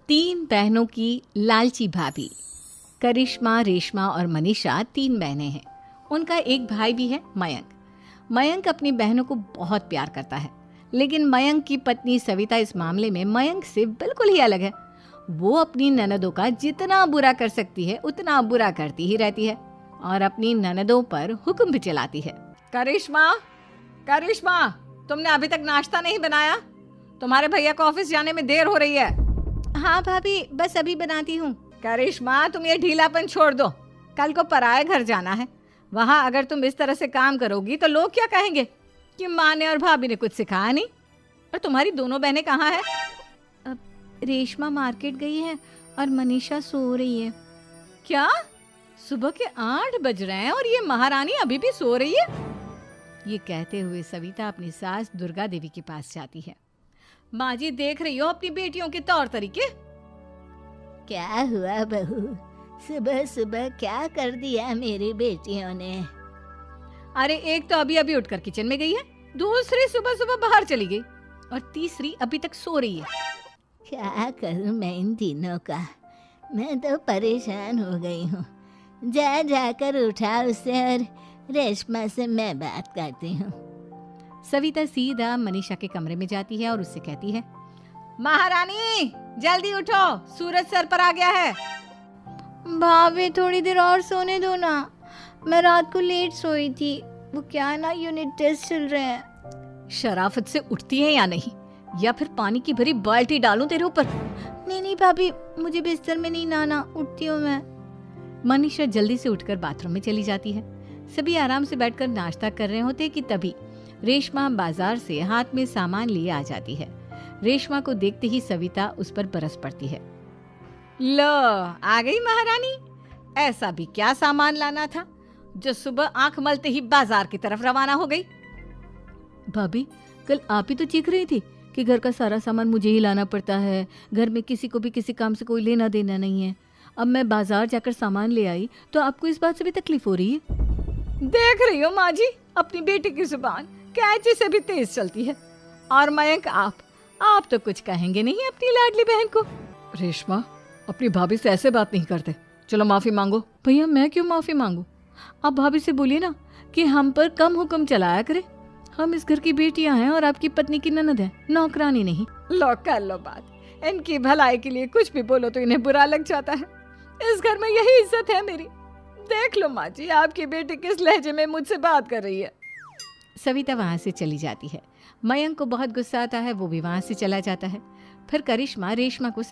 तीन बहनों की लालची भाभी। करिश्मा, रेशमा और मनीषा तीन बहनें हैं। उनका एक भाई भी है, मयंक। मयंक अपनी बहनों को बहुत प्यार करता है, लेकिन मयंक की पत्नी सविता इस मामले में मयंक से बिल्कुल ही अलग है। वो अपनी ननदों का जितना बुरा कर सकती है उतना बुरा करती ही रहती है और अपनी ननदों पर हुक्म भी चलाती है। करिश्मा, करिश्मा, तुमने अभी तक नाश्ता नहीं बनाया? तुम्हारे भैया को ऑफिस जाने में देर हो रही है। हाँ भाभी, बस अभी बनाती हूँ। करिश्मा, तुम ये ढीलापन छोड़ दो। कल को पराए घर जाना है। वहाँ अगर तुम इस तरह से काम करोगी तो लोग क्या कहेंगे कि माँ ने और भाभी ने कुछ सिखाया नहीं। और तुम्हारी दोनों बहनें कहाँ हैं? अब रेशमा मार्केट गई है और मनीषा सो रही है। क्या? सुबह के 8 बज रहे हैं और ये महारानी अभी भी सो रही है? ये कहते हुए सविता अपनी सास दुर्गा देवी के पास जाती है। माँ जी, देख रही हो अपनी बेटियों के तौर तरीके? क्या हुआ बहू, सुबह सुबह क्या कर दिया मेरी बेटियों ने? अरे एक तो अभी अभी उठकर किचन में गई है, दूसरी सुबह सुबह बाहर चली गई और तीसरी अभी तक सो रही है। क्या करूं मैं इन तीनों का, मैं तो परेशान हो गई हूँ। जाकर उठा उसे और रेशमा से मैं बात करती हूँ। सविता सीधा मनीषा के कमरे में जाती है और उससे कहती है, महारानी जल्दी उठो, सूरज सर पर आ गया है। भाभी थोड़ी देर और सोने दो ना, मैं रात को लेट सोई थी। वो क्या है ना, यूनिट टेस्ट चल रहे हैं। शराफत से उठती है या नहीं, या फिर पानी की भरी बाल्टी डालूं तेरे ऊपर? नहीं भाभी, मुझे बिस्तर में नहीं नहाना, उठती हूँ मैं। मनीषा जल्दी से उठकर बाथरूम में चली जाती है। सभी आराम से बैठकर नाश्ता कर रहे होते कि तभी रेशमा बाजार से हाथ में सामान लिए आ जाती है। रेशमा को देखते ही सविता उस पर बरस पड़ती है। लो, आ गई महारानी। ऐसा भी क्या सामान लाना था जो सुबह आंख मलते ही बाजार की तरफ रवाना हो गई? भाभी, कल आप ही तो चीख रही थी कि घर का सारा सामान मुझे ही लाना पड़ता है, घर में किसी को भी किसी काम से कोई लेना देना नहीं है। अब मैं बाजार जाकर सामान ले आई तो आपको इस बात से भी तकलीफ हो रही है? देख रही हो माँ जी, अपनी बेटी की जुबान कैंची से भी तेज चलती है। और मयंक, आप तो कुछ कहेंगे नहीं अपनी लाडली बहन को? रेशमा, अपनी भाभी से ऐसे बात नहीं करते। चलो माफी मांगो। भैया, मैं क्यों माफी मांगू? आप भाभी से बोलिए ना कि हम पर कम हुक्म चलाया करे। हम इस घर की बेटियां हैं और आपकी पत्नी की ननद है, नौकरानी नहीं। लो कर लो बात। इनकी भलाई के लिए कुछ भी बोलो तो इन्हें बुरा लग जाता है। इस घर में यही इज्जत है मेरी। देख लो माँ जी, आपकी बेटी किस लहजे में मुझसे बात कर रही है। सविता वहां से चली जाती है। मयंक को बहुत गुस्सा आता है, वो भी वहां से चला जाता है। फिर करिश्मा रेशमा को